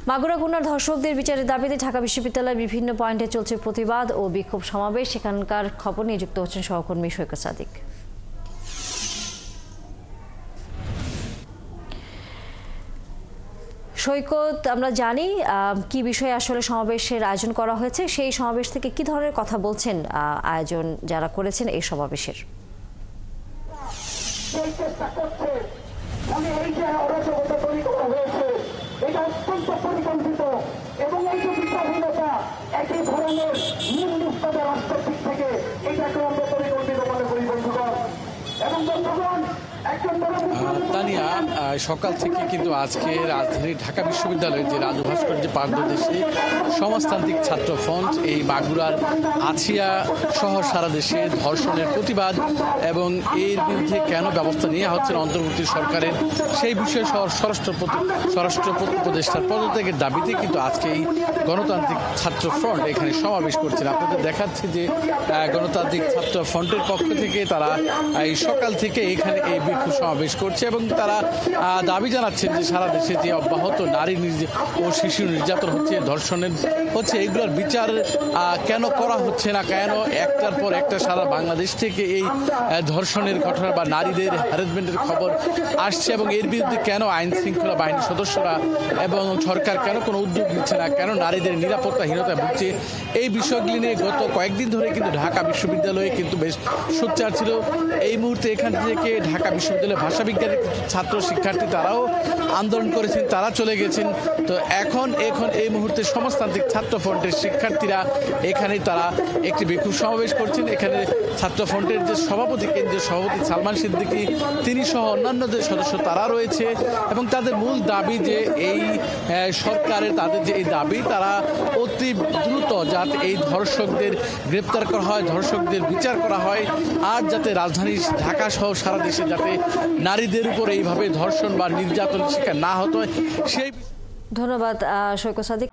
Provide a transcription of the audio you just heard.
মাগুরা গুনার ধর্ষকদের বিচারের দাবিতে ঢাকা বিশ্ববিদ্যালয়ের বিভিন্ন পয়েন্টে চলছে প্রতিবাদ ও বিক্ষোভ সমাবেশ। সেখানকার খবর নিয়ে যুক্ত হচ্ছেন সহকর্মী সৈকত সাদিক। সৈকত, আমরা জানি কি বিষয়ে আসলে সমাবেশের আয়োজন করা হয়েছে, সেই সমাবেশ থেকে কি ধরনের কথা বলছেন আয়োজন যারা করেছেন এই সমাবেশের? এটা অত্যন্ত পরিকল্পিত এবং এই যে বিচারহীনতা একই ধরনের নিম্নস্তরের রাষ্ট্রের দিক থেকে এটাকে আমরা পরিকল্পিত মনে করি বন্ধুগণ। এবং বন্ধুগণ, তানিয়া, সকাল থেকে কিন্তু আজকে রাজধানী ঢাকা বিশ্ববিদ্যালয়ের যে রাজু ভাস্কর্যে পাদদেশে সমাজতান্ত্রিক ছাত্র ফ্রন্ট এই মাগুরার আছিয়া সহ সারা দেশে ধর্ষণের প্রতিবাদ এবং এর বিরুদ্ধে কেন ব্যবস্থা নেওয়া হচ্ছে অন্তর্বর্তী সরকারের সেই বিষয়ে স্বরাষ্ট্র উপদেষ্টার পদত্যাগের দাবিতে কিন্তু আজকে এই গণতান্ত্রিক ছাত্র ফ্রন্ট এখানে সমাবেশ করছেন। আপনাদের দেখাচ্ছে যে গণতান্ত্রিক ছাত্র ফ্রন্টের পক্ষ থেকে তারা এই সকাল থেকে এখানে এই বিক্ষোভ সমাবেশ করছে এবং তারা দাবি জানাচ্ছেন যে সারা দেশে যে অব্যাহত নারী ও শিশু নির্যাতন হচ্ছে, ধর্ষণের হচ্ছে, এগুলোর বিচার কেন করা হচ্ছে না, কেন একটার পর একটা সারা বাংলাদেশ থেকে এই ধর্ষণের ঘটনা বা নারীদের হ্যারাসমেন্টের খবর আসছে এবং এর বিরুদ্ধে কেন আইন শৃঙ্খলা বাহিনীর সদস্যরা এবং সরকার কেন কোনো উদ্যোগ নিচ্ছে না, কেন নারীদের নিরাপত্তাহীনতায় ভুগছে, এই বিষয়গুলি নিয়ে গত কয়েকদিন ধরে কিন্তু ঢাকা বিশ্ববিদ্যালয়ে কিন্তু বেশ সোচ্চার ছিল। এই মুহূর্তে এখান থেকে ঢাকা বিশ্ববিদ্যালয়ের ভাষাবিজ্ঞানের কিছু ছাত্র শিক্ষার্থী তারাও আন্দোলন করেছেন, তারা চলে গেছেন। তো এখন এই মুহূর্তে সমাজতান্ত্রিক ছাত্র ফ্রন্টের শিক্ষার্থীরা এখানে তারা একটি বিক্ষোভ সমাবেশ করছেন। এখানে ছাত্র ফ্রন্টের যে সভাপতি, কেন্দ্রীয় সভাপতি সালমান সিদ্দিকী, তিনি সহ অন্যান্য যে সদস্য তারা রয়েছে এবং তাদের মূল দাবি যে এই সরকারের তাদের যে এই দাবি তারা অতি দ্রুত যাতে এই ধর্ষকদের গ্রেপ্তার করা হয়, ধর্ষকদের বিচার করা হয়, আর যাতে রাজধানী ঢাকা সহ সারা দেশে যাতে নারীদের উপর এইভাবে ধর্ষণ বা নির্যাতন শিকার না হতে হয় সেই। ধন্যবাদ সৈকত সাদিক।